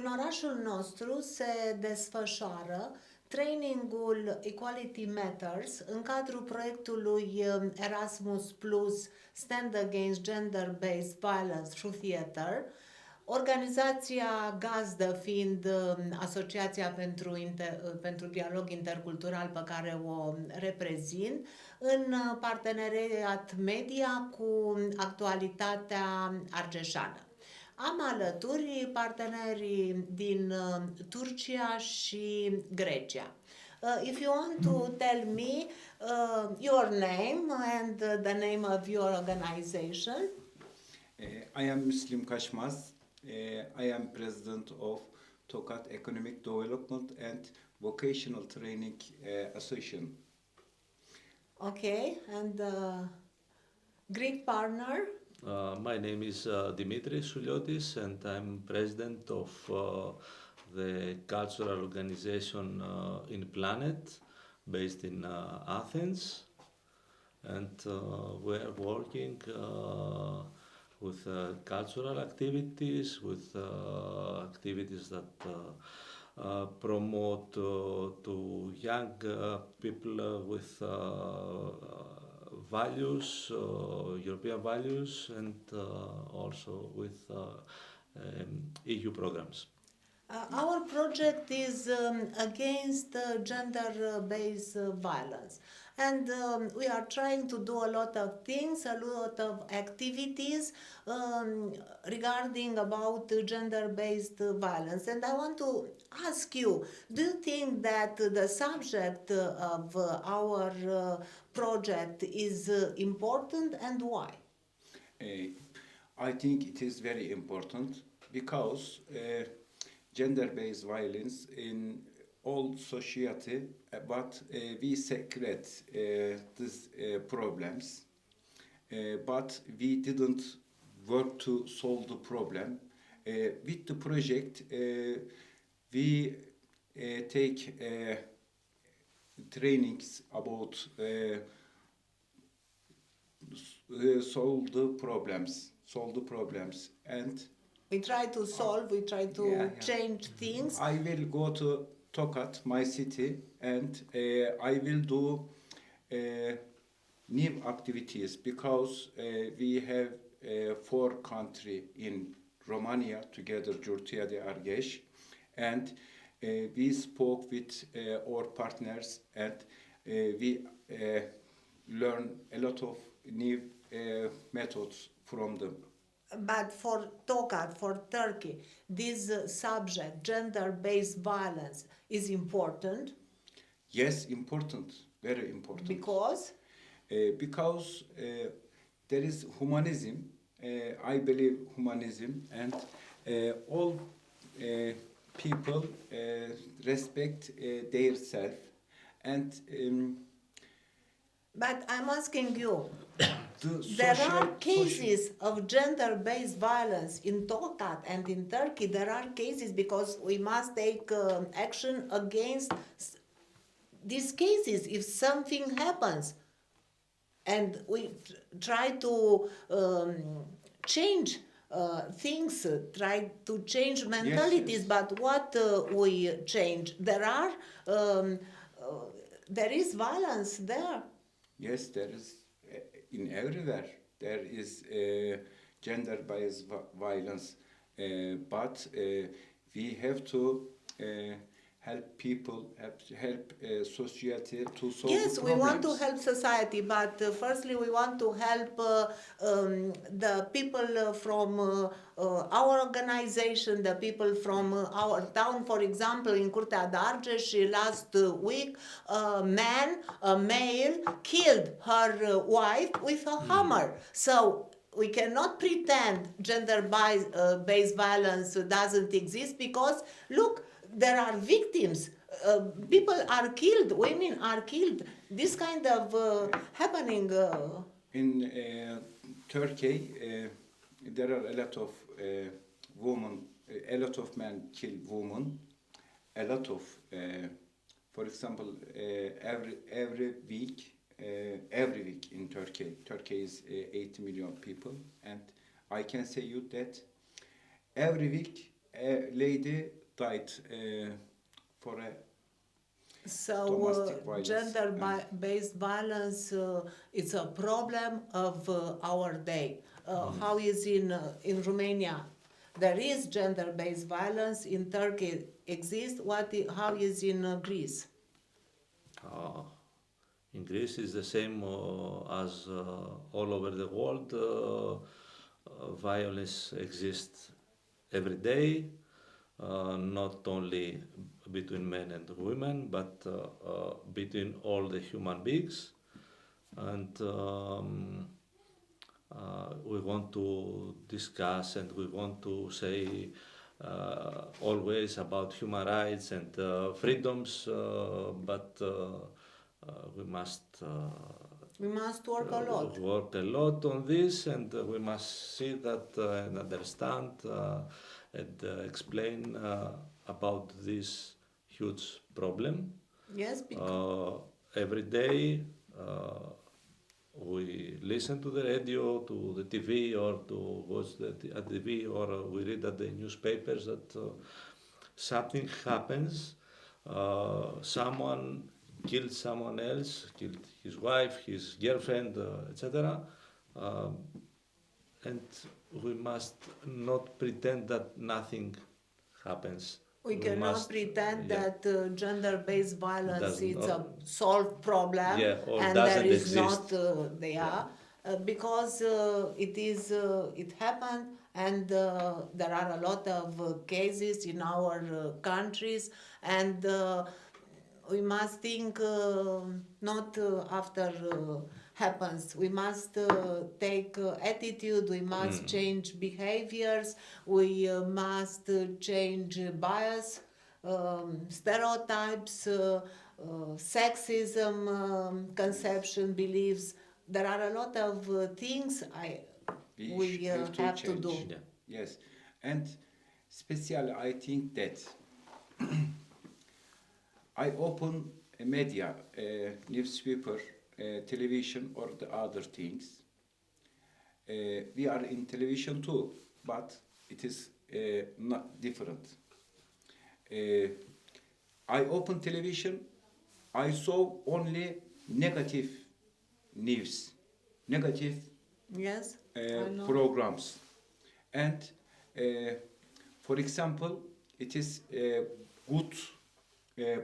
În orașul nostru se desfășoară trainingul Equality Matters în cadrul proiectului Erasmus Plus Stand Against Gender-Based Violence Through Theater, organizația gazdă fiind Asociația Pentru Dialog Intercultural pe care o reprezint, în parteneriat media cu Actualitatea Argeșană. Am alături partenerii din Turcia și Grecia. If you want to tell me your name and the name of your organization. I am Muslim Kashmaz. I am president of Tokat Economic Development and Vocational Training Association. Okay, and Greek partner? My name is Dimitris Suliotis, and I'm president of the cultural organization INPLANET, based in Athens, and we're working with cultural activities, with activities that promote to young people with values, European values, and also with EU programs. Our project is against gender-based violence, and we are trying to do a lot of things, a lot of activities regarding about gender-based violence. And I want to ask you, do you think that the subject of our project is important, and why? I think it is very important because gender-based violence in all society, but we secret these problems, but we didn't work to solve the problem. With the project, we take trainings about solve the problems, and we try to solve, we try to change things. I will go to Tokat, my city, and I will do new activities because we have 4 countries in Romania together, Turcia de Argeș, and we spoke with our partners, and we learn a lot of new methods from them. But for Tokat, for Turkey, this subject, gender-based violence, is important. Yes, important, very important. Because? Because there is humanism. I believe humanism, and all people respect their self. And but I'm asking you, there are cases of gender-based violence in Tokat and in Turkey. There are cases because we must take action against these cases if something happens. And we try to change things, try to change mentalities. Yes. But what we change? There is violence there. Yes, there is. In everywhere there is gender-based violence, but we have to help people, help society to solve. Yes, the we want to help society, but firstly we want to help the people from our organization, the people from our town. For example, in Curtea de Argeș, last week, a male, killed her wife with a hammer. So we cannot pretend gender-based violence doesn't exist because, look, there are victims. People are killed, women are killed. This kind of happening. In Turkey, there are a lot of women, a lot of men kill women. A lot of, for example, every week in Turkey. Turkey is 80 million people, and I can say you that every week a lady died for a So domestic violence. gender-based violence it's a problem of our day. How is in Romania? There is gender-based violence. In Turkey exists. How is in Greece? In Greece is the same as all over the world. Violence exists every day, not only between men and women, but between all the human beings. And we want to discuss and we want to say always about human rights and freedoms, but we must work a lot. On this, and we must see that and understand and explain about this huge problem. Yes, because every day we listen to the radio, to the TV, or to watch the TV, or we read at the newspapers that something happens, someone killed someone else, killed his wife, his girlfriend, etc. And we must not pretend that nothing happens. we cannot pretend that gender-based violence is not a solved problem or and doesn't there is exist. not there because it happened and there are a lot of cases in our countries and we must think not after happens. We must take attitude, we must change behaviors, we must change bias, stereotypes, sexism, conception, beliefs. There are a lot of things we have to do. Yeah. Yes, and especially I think that I open a media, a newspaper, television, or the other things. We are in television too, but it is not different. I open television, I saw only negative news, negative Yes, I know. programs. And for example, it is a good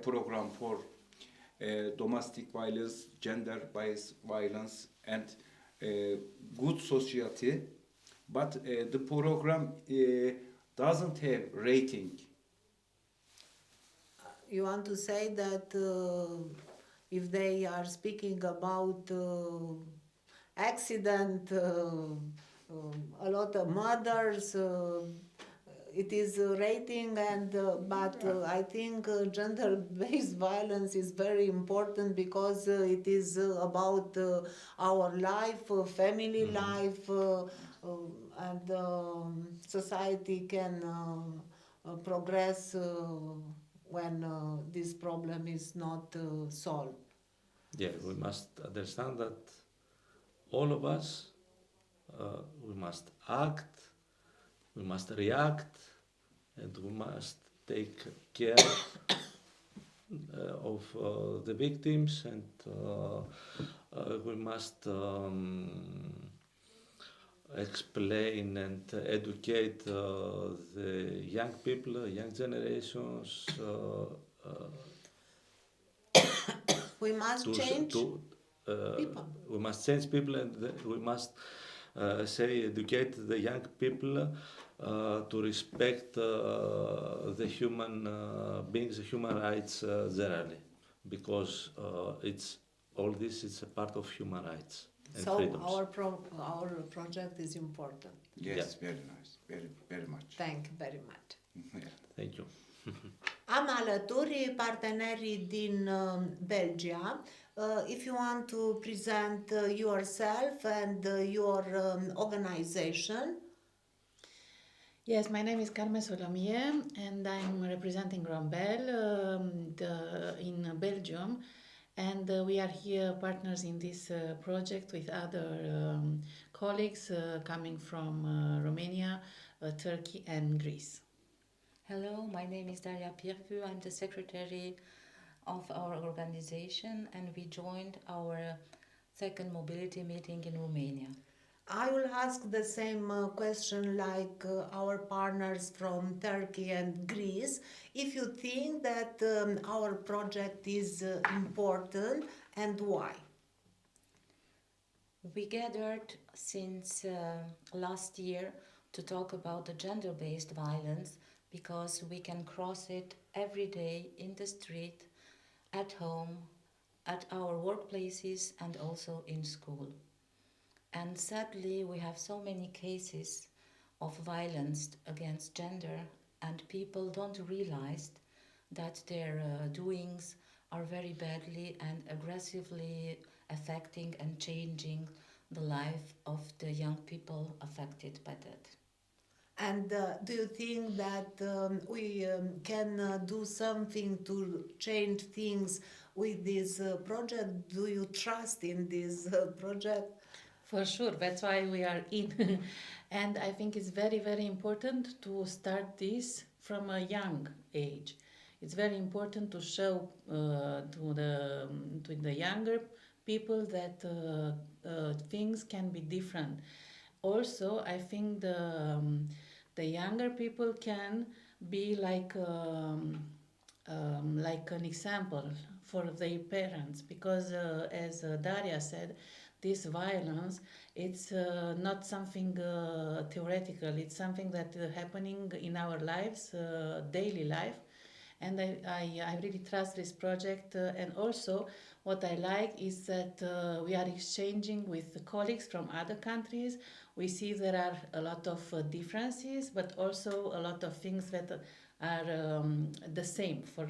program for domestic violence, gender-based violence, and good society, but the program doesn't have rating. You want to say that if they are speaking about accident, a lot of murders, it is a rating, and but I think gender-based violence is very important because it is about our life, family life, and society can progress when this problem is not solved. Yeah, we must understand that all of us, we must act, we must react, and we must take care of the victims, and we must explain and educate the young people, young generations. We must change people. We must change people, and we must educate the young people to respect the human beings, human rights generally, because it's all this is a part of human rights and So freedoms. our project is important. Yes, very nice, very much. Thank you very much. Thank you. Am alături partenerii din Belgia. If you want to present yourself and your organization. Yes, my name is Carmen Solomie and I'm representing ROMBEL in Belgium, and we are here partners in this project with other colleagues coming from Romania, Turkey and Greece. Hello, my name is Daria Pirvu. I'm the secretary of our organization, and we joined our second mobility meeting in Romania. I will ask the same question like our partners from Turkey and Greece. If you think that our project is important and why? We gathered since last year to talk about the gender-based violence because we can cross it every day in the street, at home, at our workplaces, and also in school. And sadly, we have so many cases of violence against gender, and people don't realize that their doings are very badly and aggressively affecting and changing the life of the young people affected by that. And do you think that we can do something to change things with this project? Do you trust in this project? For sure, that's why we are in. And I think it's very, very important to start this from a young age. It's very important to show to the younger people that things can be different. Also, I think the younger people can be like an example for their parents, because as Daria said, this violence, it's not something theoretical, it's something that happening in our lives, daily life. And I really trust this project, and also what I like is that we are exchanging with colleagues from other countries. We see there are a lot of differences, but also a lot of things that are the same for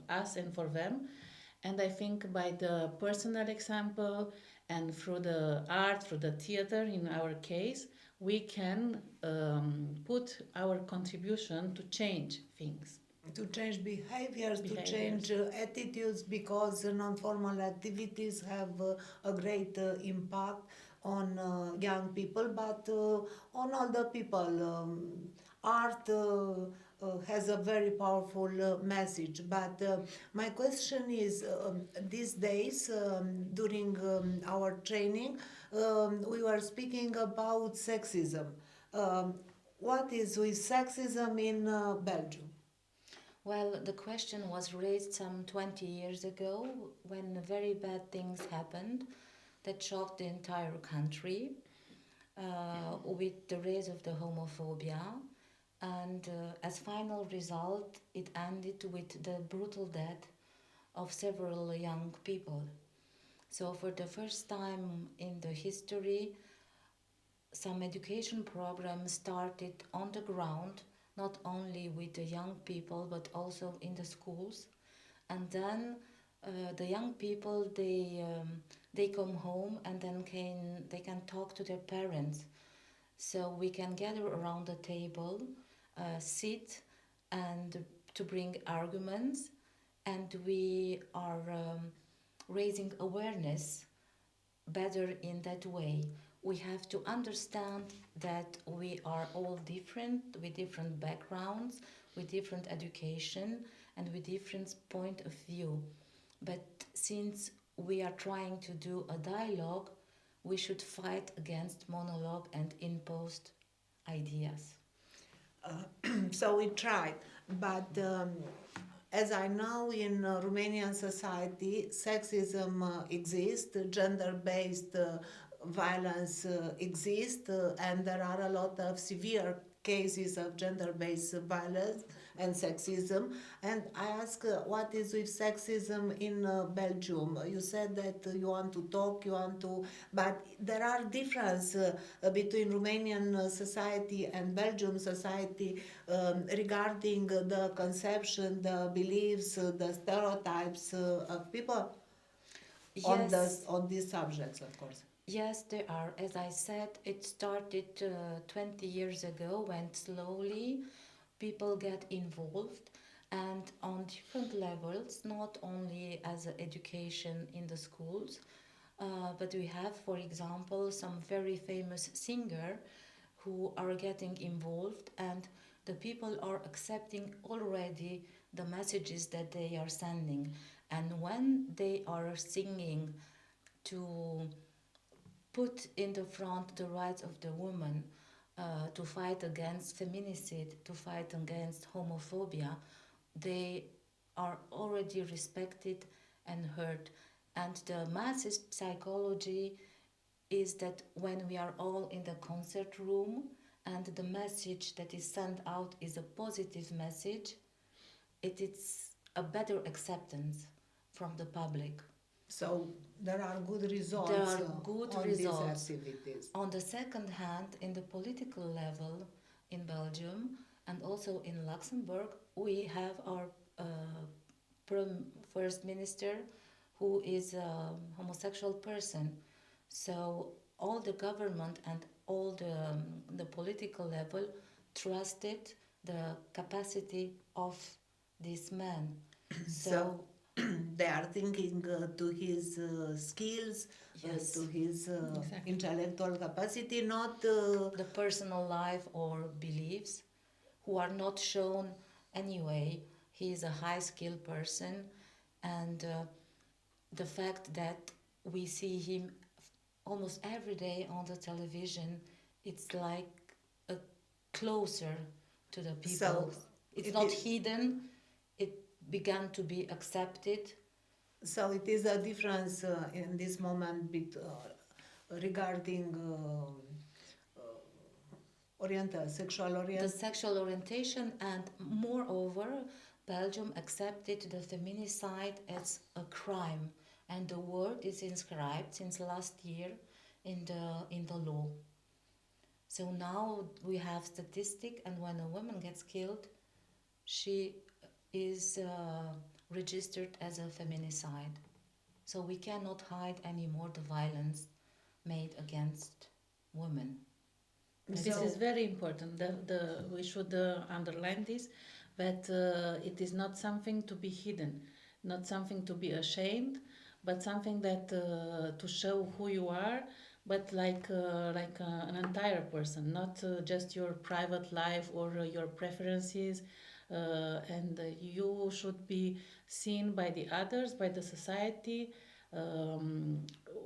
us and for them. And I think by the personal example and through the art, through the theater in our case, we can put our contribution to change things. To change behaviors, to change attitudes, because non-formal activities have a great impact on young people, but on older people. Art has a very powerful message. But my question is, these days, during our training, we were speaking about sexism. What is with sexism in Belgium? Well, the question was raised some 20 years ago when very bad things happened that shocked the entire country with the rise of the homophobia. And as final result, it ended with the brutal death of several young people. So for the first time in the history, some education programs started on the ground, not only with the young people, but also in the schools. And then the young people, they come home and then they can talk to their parents. So we can gather around the table, sit and to bring arguments, and we are raising awareness better in that way. We have to understand that we are all different, with different backgrounds, with different education, and with different point of view. But since we are trying to do a dialogue, we should fight against monologue and imposed ideas. So we tried, but as I know, in Romanian society, sexism exists, gender-based violence exists, and there are a lot of severe cases of gender-based violence and sexism. And I ask, what is with sexism in Belgium? You said that you want to talk, but there are differences between Romanian society and Belgium society regarding the conception, the beliefs, the stereotypes of people on these subjects, of course. Yes, there are. As I said, it started 20 years ago when slowly people get involved, and on different levels, not only as education in the schools, but we have, for example, some very famous singers who are getting involved, and the people are accepting already the messages that they are sending. And when they are singing to put in the front the rights of the woman, to fight against feminicide, to fight against homophobia, they are already respected and heard. And the masses psychology is that when we are all in the concert room and the message that is sent out is a positive message, it is a better acceptance from the public. So there are good results There are good on results. these activities. On the second hand, in the political level in Belgium and also in Luxembourg, we have our first minister who is a homosexual person. So all the government and all the political level trusted the capacity of this man. So they are thinking to his skills, Yes. to his Exactly. intellectual capacity, not The personal life or beliefs, who are not shown anyway. He is a high skilled person, and the fact that we see him almost every day on the television, it's like a closer to the people. So it's it not is- hidden, it began to be accepted. so it is a difference in this moment regarding sexual The orientation. sexual orientation, and moreover, Belgium accepted the feminicide as a crime, and the word is inscribed since last year in the law. So now we have statistic, and when a woman gets killed, she is registered as a feminicide. So we cannot hide anymore the violence made against women. This So- is very important. We should underline this, that it is not something to be hidden, not something to be ashamed, but something that to show who you are, but like an entire person, not just your private life or your preferences. And you should be seen by the others, by the society,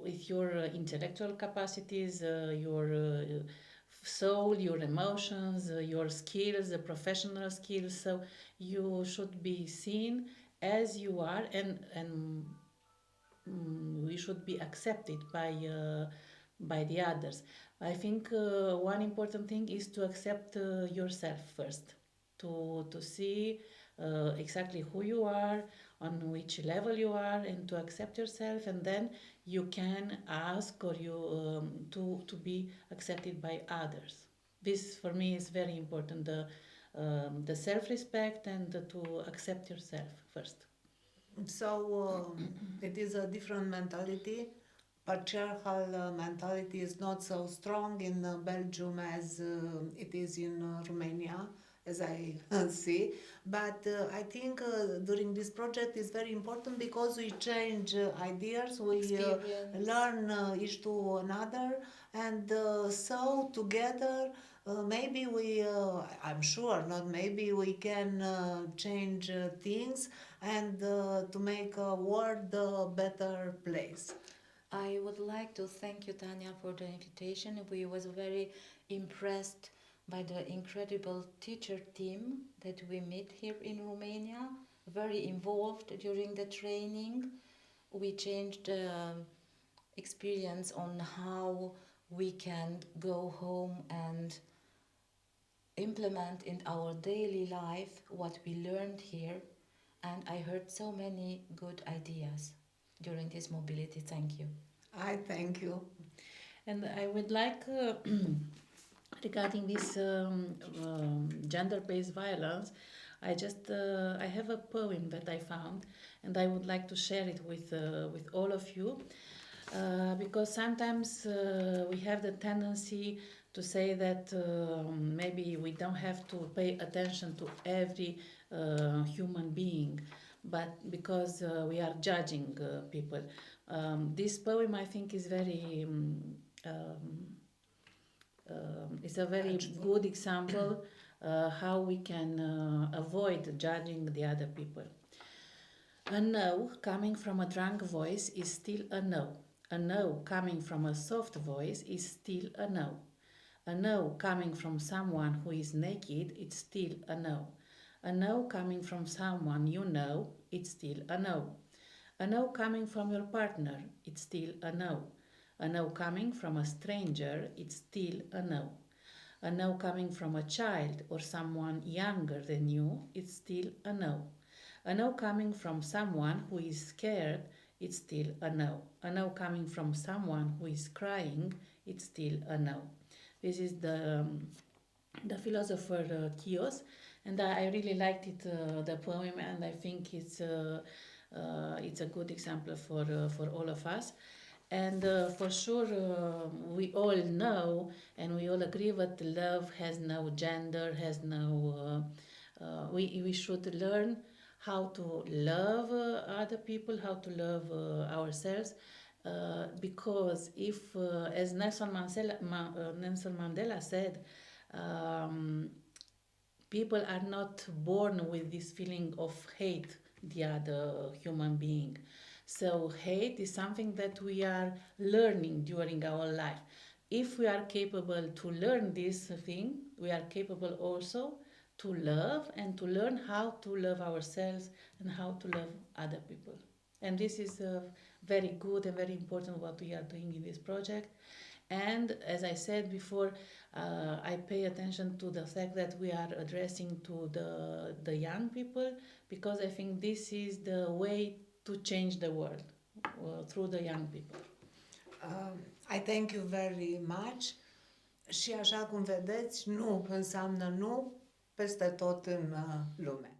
with your intellectual capacities, your soul, your emotions, your skills, the professional skills. So you should be seen as you are, and we should be accepted by the others. I think one important thing is to accept yourself first, to see exactly who you are, on which level you are, and to accept yourself, and then you can ask or you to be accepted by others. This for me is very important, the self-respect and to accept yourself first. So it is a different mentality. Patriarchal mentality is not so strong in Belgium as it is in Romania, as I see. But I think during this project is very important because we change ideas, we Experience. learn each to another, and so together maybe I'm sure, not maybe, we can change things and to make a world a better place. I would like to thank you, Tanya, for the invitation. We was very impressed by the incredible teacher team that we meet here in Romania, very involved during the training. We changed experience on how we can go home and implement in our daily life what we learned here. And I heard so many good ideas during this mobility. Thank you. I thank you. And I would like, regarding this gender-based violence, I have a poem that I found, and I would like to share it with all of you, because sometimes we have the tendency to say that maybe we don't have to pay attention to every human being, but because we are judging people. This poem, I think, is very it's a very good example how we can avoid judging the other people. A no coming from a drunk voice is still a no. A no coming from a soft voice is still a no. A no coming from someone who is naked, it's still a no. A no coming from someone you know, it's still a no. A no coming from your partner, it's still a no. A no coming from a stranger, it's still a no. A no coming from a child or someone younger than you, it's still a no. A no coming from someone who is scared, it's still a no. A no coming from someone who is crying, it's still a no. This is the philosopher Chios, and I really liked it, the poem, and I think it's a good example for all of us. And for sure, we all know and we all agree that love has no gender, has no. We should learn how to love other people, how to love ourselves, because if, as Nelson Mandela said, people are not born with this feeling of hate the other human being. So hate is something that we are learning during our life. If we are capable to learn this thing, we are capable also to love and to learn how to love ourselves and how to love other people. And this is very good and very important what we are doing in this project. And as I said before, I pay attention to the fact that we are addressing to the young people, because I think this is the way to change the world, through the young people. I thank you very much. Și așa cum vedeți, nu înseamnă nu peste tot în lume.